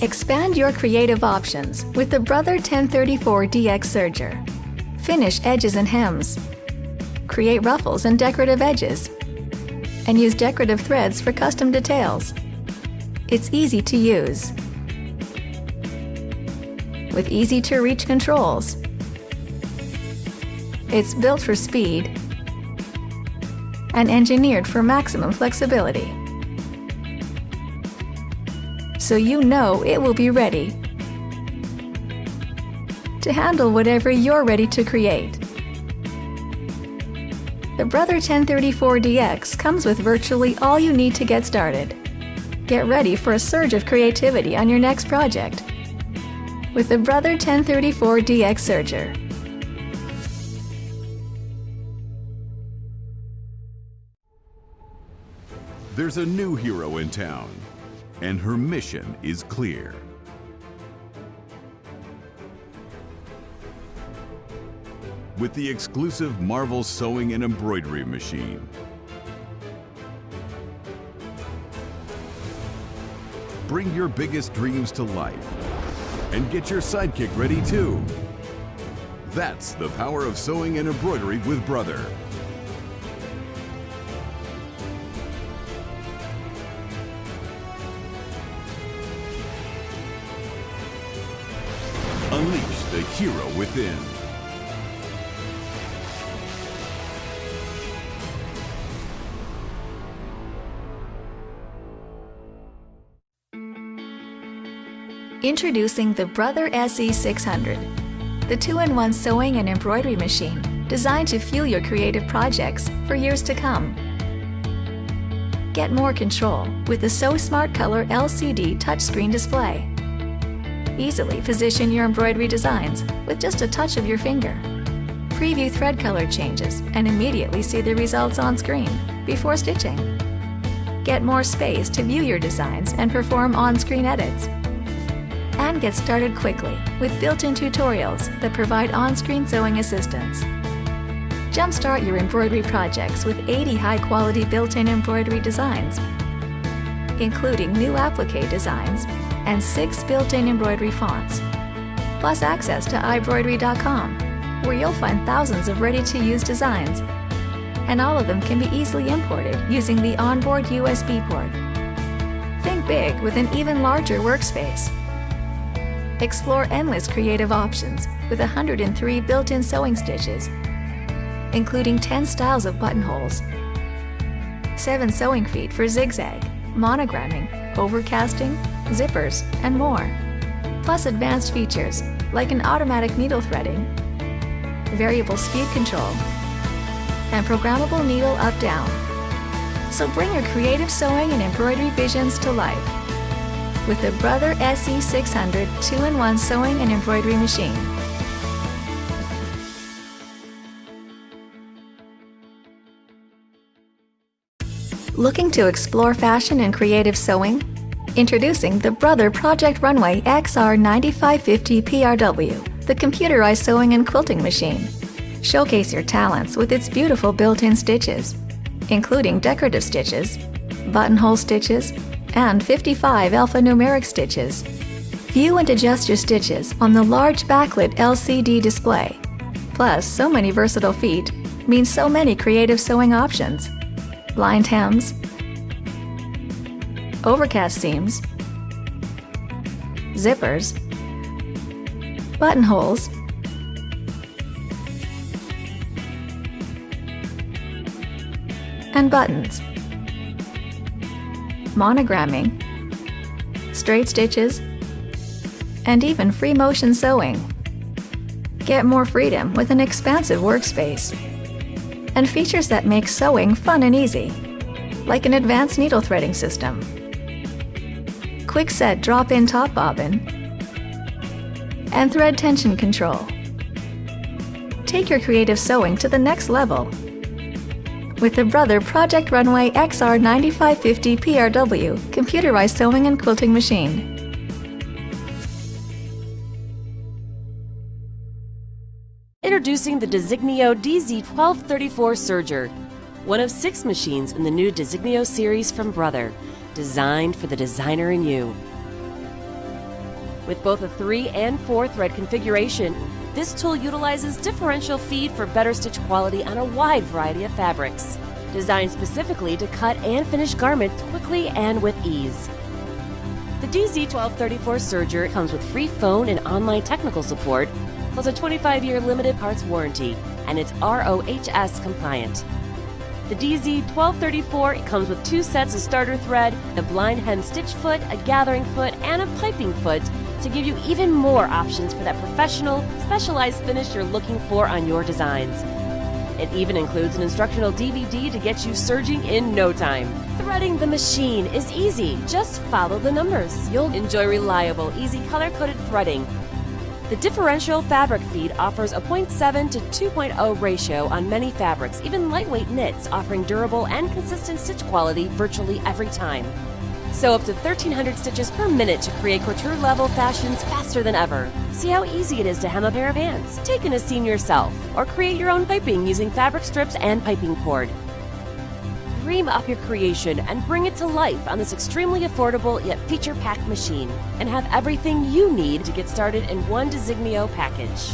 Expand your creative options with the Brother 1034 DX serger. Finish edges and hems. Create ruffles and decorative edges. And use decorative threads for custom details. It's easy to use, with easy-to-reach controls. It's built for speed and engineered for maximum flexibility, so you know it will be ready to handle whatever you're ready to create. The Brother 1034 DX comes with virtually all you need to get started. Get ready for a surge of creativity on your next project with the Brother 1034 DX serger. There's a new hero in town, and her mission is clear. With the exclusive Marvel sewing and embroidery machine, bring your biggest dreams to life and get your sidekick ready too. That's the power of sewing and embroidery with Brother. Unleash the hero within. Introducing the Brother SE600, the 2-in-1 sewing and embroidery machine designed to fuel your creative projects for years to come. Get more control with the So Smart Color LCD touchscreen display. Easily position your embroidery designs with just a touch of your finger. Preview thread color changes and immediately see the results on screen before stitching. Get more space to view your designs and perform on-screen edits. And get started quickly with built-in tutorials that provide on-screen sewing assistance. Jumpstart your embroidery projects with 80 high-quality built-in embroidery designs, including new applique designs and 6 built-in embroidery fonts, plus access to iBroidery.com, where you'll find thousands of ready-to-use designs, and all of them can be easily imported using the onboard USB port. Think big with an even larger workspace. Explore endless creative options with 103 built-in sewing stitches, including 10 styles of buttonholes, 7 sewing feet for zigzag, monogramming, overcasting, zippers, and more. Plus advanced features like an automatic needle threading, variable speed control, and programmable needle up-down. So bring your creative sewing and embroidery visions to life with the Brother SE600 2-in-1 sewing and embroidery machine. Looking to explore fashion and creative sewing? Introducing the Brother Project Runway XR9550 PRW, the computerized sewing and quilting machine. Showcase your talents with its beautiful built-in stitches, including decorative stitches, buttonhole stitches, and 55 alphanumeric stitches. View and adjust your stitches on the large backlit LCD display. Plus, so many versatile feet means so many creative sewing options. Blind hems, overcast seams, zippers, buttonholes, and buttons, monogramming, straight stitches, and even free motion sewing. Get more freedom with an expansive workspace and features that make sewing fun and easy, like an advanced needle threading system, quick set drop-in top bobbin, and thread tension control. Take your creative sewing to the next level with the Brother Project Runway XR9550 PRW computerized sewing and quilting machine. Introducing the Designio DZ-1234 serger, one of 6 machines in the new Designio series from Brother, designed for the designer in you. With both a 3 and 4 thread configuration, this tool utilizes differential feed for better stitch quality on a wide variety of fabrics, designed specifically to cut and finish garments quickly and with ease. The DZ-1234 serger comes with free phone and online technical support, plus a 25-year limited parts warranty, and it's ROHS compliant. The DZ-1234 comes with 2 sets of starter thread, a blind hem stitch foot, a gathering foot, and a piping foot to give you even more options for that professional, specialized finish you're looking for on your designs. It even includes an instructional DVD to get you surging in no time. Threading the machine is easy. Just follow the numbers. You'll enjoy reliable, easy color-coded threading. The differential fabric feed offers a 0.7 to 2.0 ratio on many fabrics, even lightweight knits, offering durable and consistent stitch quality virtually every time. Sew up to 1,300 stitches per minute to create couture-level fashions faster than ever. See how easy it is to hem a pair of pants, take in a seam yourself, or create your own piping using fabric strips and piping cord. Dream up your creation and bring it to life on this extremely affordable yet feature-packed machine, and have everything you need to get started in one Designio package.